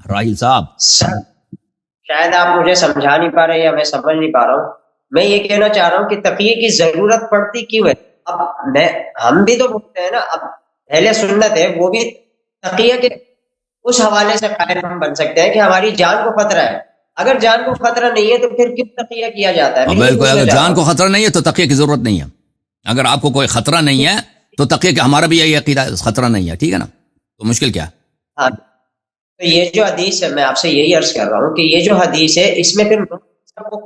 راہیل صاحب سر شاید آپ مجھے سمجھا نہیں پا رہے یا میں سمجھ نہیں پا رہا ہوں. میں یہ کہنا چاہ رہا ہوں کہ تقیے کی ضرورت پڑتی کیوں ہے. اب ہم بھی تو بولتے ہیں نا، اب اہل سنت ہے وہ بھی تقیہ کے اس حوالے سے قائل ہم بن سکتے ہیں کہ ہماری جان کو خطرہ ہے. اگر جان کو خطرہ نہیں ہے تو پھر کیوں تقیہ کیا جاتا ہے؟ بالکل، اگر جان کو خطرہ نہیں ہے تو تقیہ کی ضرورت نہیں ہے. اگر آپ کو کوئی خطرہ نہیں ہے تو تقیہ کہ ہمارا بھی یہی عقیدہ خطرہ نہیں ہے، ٹھیک ہے نا، تو مشکل کیا؟ ہاں، تو یہ جو حدیث ہے میں آپ سے یہی عرض کر رہا ہوں کہ یہ جو حدیث ہے اس میں پھر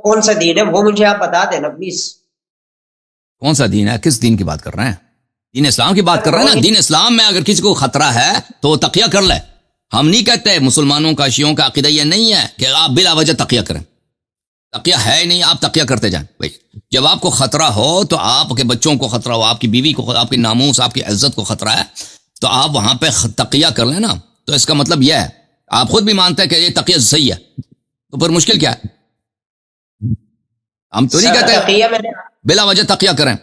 کون سا دین ہے وہ مجھے آپ بتا دینا پلیز. کون سا دین ہے؟ کس دین کی بات کر رہے ہیں؟ دین اسلام کی بات کر رہے ہیں نا. دین اسلام میں اگر کسی کو خطرہ ہے تو وہ تقیہ کر لے. ہم نہیں کہتے، مسلمانوں کا شیعوں کا عقیدہ یہ نہیں ہے کہ آپ بلا وجہ تقیہ کریں. تقیہ ہے نہیں، آپ تقیہ کرتے جائیں. بھائی جب آپ کو خطرہ ہو تو آپ کے بچوں کو خطرہ ہو، آپ کی بیوی کو، آپ کی ناموس، آپ کی عزت کو خطرہ ہے تو آپ وہاں پہ تقیہ کر لیں نا. تو اس کا مطلب یہ ہے آپ خود بھی مانتے ہیں کہ یہ تقیہ صحیح ہے، تو پھر مشکل کیا ہے؟ ہم تو نہیں کہتے بلا وجہ تقیہ کریں.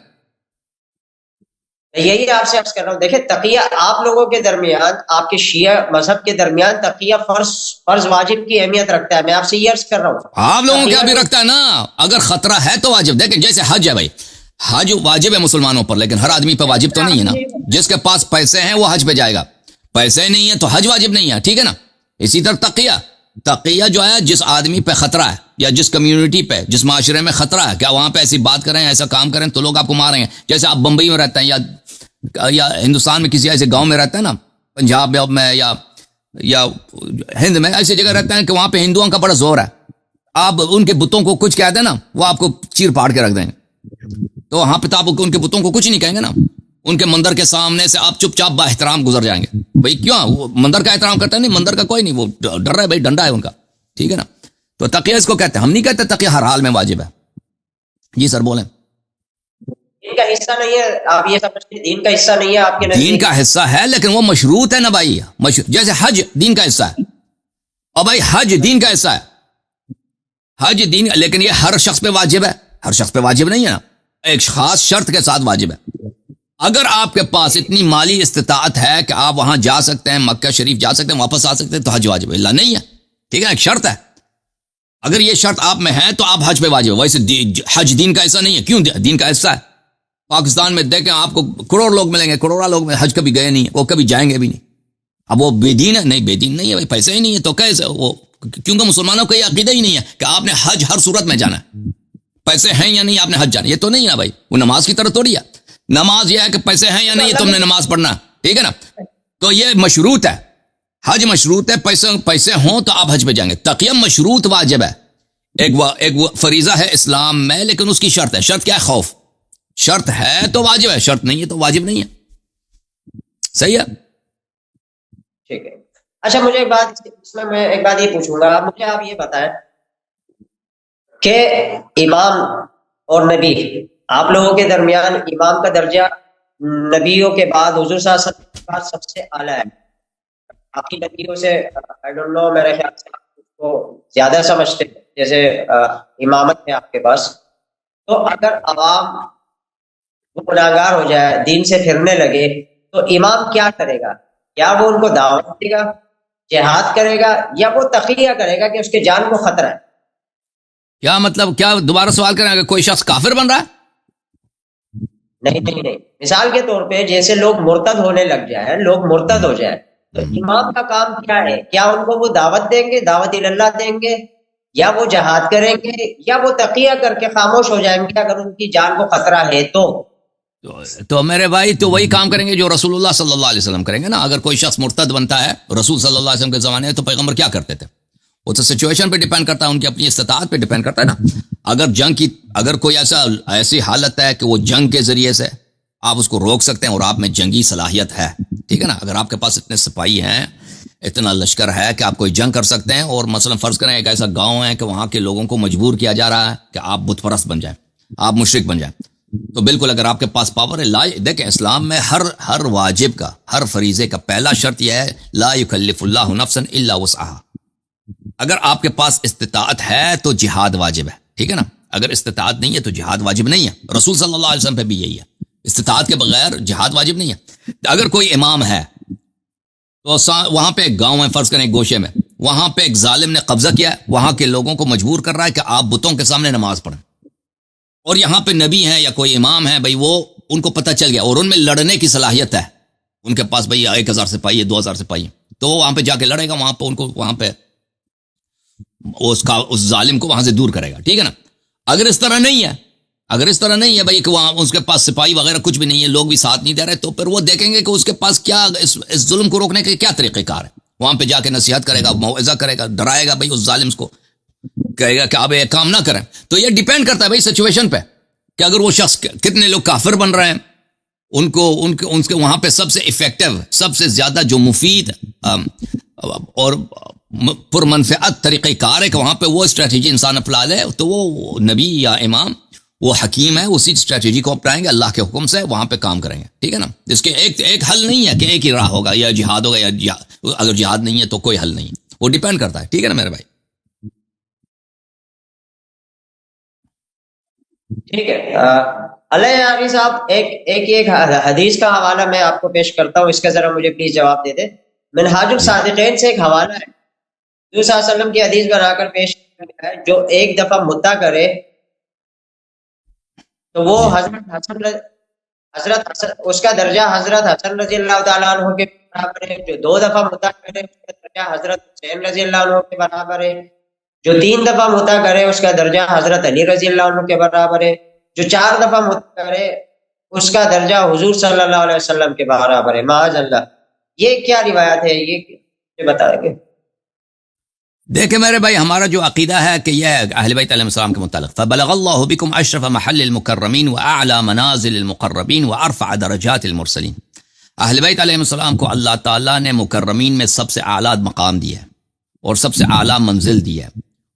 یہی آپ سے عرض کر رہا ہوں. دیکھیں تقیہ آپ لوگوں کے درمیان، آپ کے شیعہ مذہب کے درمیان تقیہ فرض واجب کی اہمیت رکھتا ہے. میں آپ سے یہ عرض کر رہا ہوں آپ لوگوں کیا بھی رکھتا ہے نا. اگر خطرہ ہے تو واجب. دیکھیں جیسے حج ہے، بھائی حج واجب ہے مسلمانوں پر، لیکن ہر آدمی پہ واجب تو نہیں ہے نا. جس کے پاس پیسے ہیں وہ حج پہ جائے گا، پیسے نہیں ہے تو حج واجب نہیں ہے، ٹھیک ہے نا. اسی طرح تقیہ جو ہے جس آدمی پہ خطرہ ہے یا جس کمیونٹی پہ، جس معاشرے میں خطرہ ہے، کیا وہاں پہ ایسی بات کریں، ایسا کام کریں تو لوگ آپ کو ماریں گے. جیسے آپ بمبئی میں رہتے ہیں یا ہندوستان میں کسی ایسے گاؤں میں رہتے ہیں نا، پنجاب میں یا ہند میں ایسی جگہ رہتے ہیں کہ وہاں پہ ہندوؤں کا بڑا زور ہے. آپ ان کے بتوں کو کچھ کہہ دیں نا، وہ آپ کو چیر پاڑ کے رکھ دیں گے. تو وہاں پہ آپ ان کے بتوں کو کچھ نہیں کہیں گے نا. ان کے مندر کے سامنے سے آپ چپ چاپ با احترام گزر جائیں گے. بھائی کیوں؟ وہ مندر کا احترام کرتا ہے؟ نہیں، مندر کا کوئی نہیں، وہ ڈر رہا ہے، بھائی ڈنڈا ہے ان کا، ٹھیک ہے نا. تو تقیہ اس کو کہتے ہیں. ہم نہیں کہتے تقیہ ہر حال میں واجب ہے. جی سر بولیں. دین کا حصہ نہیں ہے، آپ یہ سمجھتے دین کا حصہ نہیں ہے آپ کے دین کا حصہ ہے لیکن وہ مشروط ہے نا بھائی. جیسے حج دین کا حصہ ہے، اور بھائی حج دین کا حصہ ہے، حج دین، لیکن یہ ہر شخص پہ واجب ہے؟ ہر شخص پہ واجب نہیں ہے نا، ایک خاص شرط کے ساتھ واجب ہے. اگر آپ کے پاس اتنی مالی استطاعت ہے کہ آپ وہاں جا سکتے ہیں، مکہ شریف جا سکتے ہیں، واپس آ سکتے ہیں، تو حج واجب ہے. اللہ نہیں ہے، ٹھیک ہے، ایک شرط ہے. اگر یہ شرط آپ میں ہے تو آپ حج پہ واجب ہے. ویسے حج دین کا حصہ نہیں ہے. کیوں دین کا حصہ ہے؟ پاکستان میں دیکھیں آپ کو کروڑ لوگ ملیں گے، کروڑا لوگ حج کبھی گئے نہیں، وہ کبھی جائیں گے بھی نہیں. اب وہ بے دین ہے؟ نہیں، بے دین نہیں ہے بھائی، پیسے ہی نہیں ہے تو کیسے وہ؟ کیونکہ مسلمانوں کا یہ عقیدہ ہی نہیں ہے کہ آپ نے حج ہر صورت میں جانا ہے. پیسے ہیں یا نہیں آپ نے حج جانا، یہ تو نہیں ہے بھائی. وہ نماز کی طرح تھوڑی ہے. نماز یہ ہے کہ پیسے ہیں یا نہیں تم نے نماز پڑھنا، ٹھیک ہے نا. تو یہ مشروط ہے، حج مشروط ہے. پیسے ہوں تو آپ حج پہ جائیں گے. تقیہ مشروط واجب ہے. ایک فریضہ ہے اسلام میں، لیکن اس کی شرط ہے. شرط کیا ہے؟ خوف. شرط ہے تو واجب ہے، شرط نہیں ہے تو واجب نہیں ہے. صحیح ہے، ٹھیک ہے. اچھا مجھے میں ایک بات یہ پوچھوں گا. مجھے آپ یہ بتائیں کہ امام اور نبی، آپ لوگوں کے درمیان امام کا درجہ نبیوں کے بعد حضور صلی اللہ علیہ وسلم کے بعد سب سے اعلیٰ ہے. آپ کی نبیوں سے I don't know، میرے خیال سے آپ اس کو زیادہ سمجھتے ہیں، جیسے امامت ہے آپ کے پاس. تو اگر عوام گناہگار ہو جائے، دین سے پھرنے لگے، تو امام کیا کرے گا؟ کیا وہ ان کو دعوت دے گا، جہاد کرے گا، یا وہ تقیہ کرے گا کہ اس کے جان کو خطرہ ہے؟ کیا مطلب؟ کیا دوبارہ سوال کریں؟ اگر کوئی شخص کافر بن رہا ہے؟ نہیں. مثال کے طور پہ جیسے لوگ مرتد ہونے لگ جائیں، لوگ مرتد ہو جائیں، تو امام کا کام کیا ہے؟ کیا ان کو وہ دعوت دیں گے، دعوت اللہ دیں گے، یا وہ جہاد کریں گے، یا وہ تقیہ کر کے خاموش ہو جائیں گے اگر ان کی جان کو خطرہ ہے تو میرے بھائی تو وہی کام کریں گے جو رسول اللہ صلی اللہ علیہ وسلم کریں گے نا. اگر کوئی شخص مرتد بنتا ہے، رسول صلی اللہ علیہ وسلم کے زمانے میں تو پیغمبر کیا کرتے تھے؟ وہ تو سچویشن پہ ڈیپینڈ کرتا ہے، ان کی اپنی استطاعت پہ ڈیپینڈ کرتا ہے نا. اگر کوئی ایسی حالت ہے کہ وہ جنگ کے ذریعے سے آپ اس کو روک سکتے ہیں اور آپ میں جنگی صلاحیت ہے، ٹھیک ہے نا. اگر آپ کے پاس اتنے سپاہی ہیں، اتنا لشکر ہے کہ آپ کوئی جنگ کر سکتے ہیں، اور مثلا فرض کریں ایک ایسا گاؤں ہے کہ وہاں کے لوگوں کو مجبور کیا جا رہا ہے کہ آپ بت پرست بن جائیں، آپ مشرک بن جائیں، تو بالکل اگر آپ کے پاس پاور ہے. دیکھیں اسلام میں ہر واجب کا، ہر فریضے کا پہلا شرط یہ ہے لا یکلف اللہ نفسا الا وسعها. اگر آپ کے پاس استطاعت ہے تو جہاد واجب ہے، ٹھیک ہے نا. اگر استطاعت نہیں ہے تو جہاد واجب نہیں ہے. رسول صلی اللہ علیہ وسلم پہ بھی یہی ہے، استطاعت کے بغیر جہاد واجب نہیں ہے. اگر کوئی امام ہے تو وہاں پہ ایک گاؤں ہے، فرض کریں ایک گوشے میں، وہاں پہ ایک ظالم نے قبضہ کیا ہے، وہاں کے لوگوں کو مجبور کر رہا ہے کہ آپ بتوں کے سامنے نماز پڑھیں، اور یہاں پہ نبی ہیں یا کوئی امام ہے بھائی، وہ ان کو پتہ چل گیا اور ان میں لڑنے کی صلاحیت ہے، ان کے پاس بھائی 1000 سپاہی ہے، 2000 سپاہی ہے، تو وہ وہاں پہ جا کے لڑے گا، وہاں پہ ان کو وہاں پہ اس ظالم کو وہاں سے دور کرے گا، ٹھیک ہے نا۔ اگر اس طرح نہیں ہے، اگر اس طرح نہیں ہے بھائی کہ وہاں اس کے پاس سپاہی وغیرہ کچھ بھی نہیں ہے، لوگ بھی ساتھ نہیں دے رہے، تو پھر وہ دیکھیں گے کہ اس کے پاس کیا اس ظلم کو روکنے کے کیا طریقہ کار ہے، وہاں پہ جا کے نصیحت کرے گا، موعظہ کرے گا، ڈرائے گا بھائی اس ظالم کو، کہے گا کہ آپ یہ کام نہ کریں۔ تو یہ ڈیپینڈ کرتا ہے بھائی سچویشن پہ کہ اگر وہ شخص، کتنے لوگ کافر بن رہے ہیں، ان کے وہاں پہ سب سے افیکٹو، سب سے زیادہ جو مفید اور پرمنفعت طریقہ کار ہے کہ وہاں پہ وہ اسٹریٹجی انسان اپنا لے، تو وہ نبی یا امام، وہ حکیم ہے، اسی اسٹریٹجی کو اپنائیں گے، اللہ کے حکم سے وہاں پہ کام کریں گے، ٹھیک ہے نا۔ اس کے ایک حل نہیں ہے کہ ایک ہی راہ ہوگا، یا جہاد ہوگا، یا اگر جہاد نہیں ہے تو کوئی حل نہیں ہے، وہ ڈیپینڈ کرتا ہے، ٹھیک ہے نا میرے بھائی۔ ٹھیک ہے علیہ علی صاحب، ایک حدیث کا حوالہ میں آپ کو پیش کرتا ہوں، اس کا ذرا مجھے پلیز جواب دے دیں۔ منہاج الصادقین سے ایک حوالہ ہے، حضور صلی اللہ علیہ وسلم کی حدیث بنا کر پیش کیا ہے، جو ایک دفعہ مدعا کرے تو وہ حضرت حسن، اس کا درجہ حضرت حسن رضی اللہ تعالیٰ عنہ کے برابر ہے، جو 2 دفعہ مدعا کرے اس کا درجہ حضرت حسین رضی اللہ عنہ کے برابر ہے، جو 3 دفعہ مدعا کرے اس کا درجہ حضرت علی رضی اللہ عنہ کے برابر ہے، جو 4 دفعہ مدعا کرے اس کا درجہ حضور صلی اللہ علیہ وسلم کے برابر ہے، معاذ اللہ۔ یہ کیا روایت ہے، یہ بتائیں گے؟ دیکھیں میرے بھائی، ہمارا جو عقیدہ ہے کہ یہ اہل بیت علیہ السلام کے متعلق، فبلغ اللہ بکم اشرف محل المکرمین واعلی منازل المقربین وارفع درجات المرسلین۔ اہل بیت علیہ السلام کو اللہ تعالیٰ نے مکرمین میں سب سے اعلیٰ مقام دیا ہے اور سب سے اعلیٰ منزل دی ہے،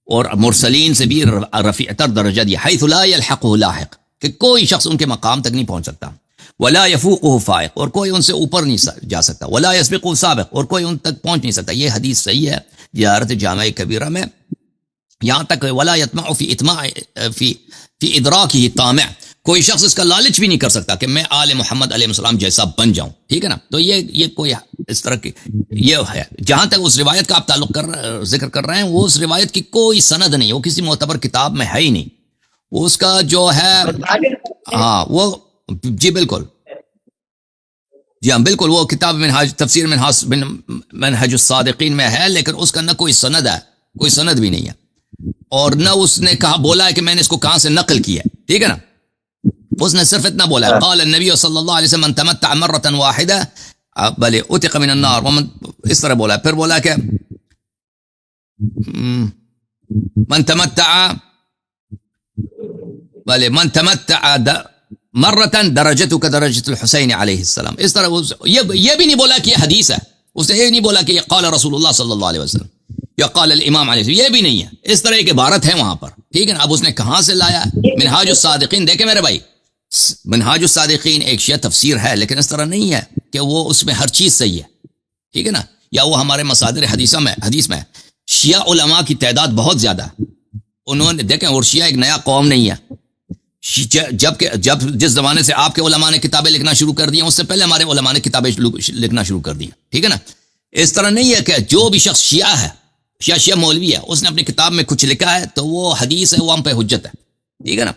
اور مرسلین سے بھی رفیع تر درجہ دیا، حیث لا یلحقہ لاحق، کہ کوئی شخص ان کے مقام تک نہیں پہنچ سکتا، ولا یفوقہ فائق، اور کوئی ان سے اوپر نہیں جا سکتا، ولا یسبقہ سابق، اور کوئی ان تک پہنچ نہیں سکتا۔ یہ حدیث صحیح ہے زیارت جامع کبیرہ میں، یہاں تک ولا یطمع فی ادراکہ طامع، کوئی شخص اس کا لالچ بھی نہیں کر سکتا کہ میں آل محمد علیہ السلام جیسا بن جاؤں، ٹھیک ہے نا۔ تو یہ کوئی اس طرح کی یہ ہے۔ جہاں تک اس روایت کا آپ تعلق ذکر کر رہے ہیں، وہ اس روایت کی کوئی سند نہیں، وہ کسی معتبر کتاب میں ہے ہی نہیں، وہ اس کا جو ہے، ہاں وہ جی بالکل، جی ہاں بالکل، وہ کتاب منہاج، تفسیر منہج الصادقین میں ہے، لیکن اس کا نہ کوئی سند ہے، کوئی سند بھی نہیں ہے، اور نہ اس نے کہا بولا ہے کہ میں نے اس کو کہاں سے نقل کیا ہے، ٹھیک ہے نا۔ اس نے صرف اتنا بولا ہے، قال النبی صلی اللہ علیہ وسلم من تمتع مرۃ واحدہ بل اتق من النار، اس طرح بولا ہے۔ پھر بولا کہ من تمتع مرتن درجتک درجت الحسین علیہ السلام، اس طرح یہ بھی نہیں بولا کہ یہ حدیث ہے، اس نے یہ نہیں بولا کہ یہ قال رسول اللہ صلی اللہ علیہ وسلم یا قال الامام علیہ السلام، یہ بھی نہیں ہے، اس طرح ایک عبارت ہے وہاں پر، ٹھیک ہے نا۔ اب اس نے کہاں سے لایا؟ منہاج الصادقین، دیکھیں میرے بھائی، منہاج الصادقین ایک شیعہ تفسیر ہے، لیکن اس طرح نہیں ہے کہ وہ اس میں ہر چیز صحیح ہے، ٹھیک ہے نا، یا وہ ہمارے مصادر حدیث میں شیعہ علماء کی تعداد بہت زیادہ ہے، انہوں نے دیکھیں، اور شیعہ ایک نیا قوم نہیں ہے، جب جس زمانے سے آپ کے علماء نے کتابیں لکھنا شروع کر دی ہیں، اس سے پہلے ہمارے علماء نے کتابیں لکھنا شروع کر دی ہیں، ٹھیک ہے نا۔ اس طرح نہیں ہے کہ جو بھی شخص شیعہ ہے، شیعہ مولوی ہے، اس نے اپنی کتاب میں کچھ لکھا ہے تو وہ حدیث ہے، وہ ہم پہ حجت ہے، ٹھیک ہے نا۔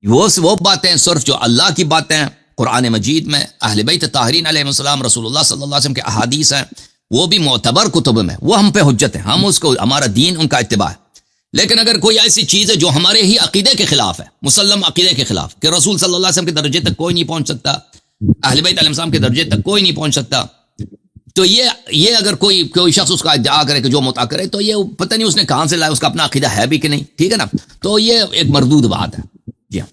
وہ باتیں صرف جو اللہ کی باتیں ہیں قرآن مجید میں، اہل بیت طاہرین علیہ السلام، رسول اللہ صلی اللہ علیہ وسلم کے احادیث ہیں، وہ بھی معتبر کتب میں، وہ ہم پہ حجت ہے، ہم اس کو، ہمارا دین ان کا اتباع ہے۔ لیکن اگر کوئی ایسی چیز ہے جو ہمارے ہی عقیدے کے خلاف ہے، مسلم عقیدے کے خلاف، کہ رسول صلی اللہ علیہ وسلم کے درجے تک کوئی نہیں پہنچ سکتا، اہل بیت علیہ السلام کے درجے تک کوئی نہیں پہنچ سکتا، تو یہ اگر کوئی شخص اس کا ادعا کرے کہ جو مدعا کرے، تو یہ پتہ نہیں اس نے کہاں سے لایا، اس کا اپنا عقیدہ ہے بھی کہ نہیں، ٹھیک ہے نا۔ تو یہ ایک مردود بات ہے، جی ہاں۔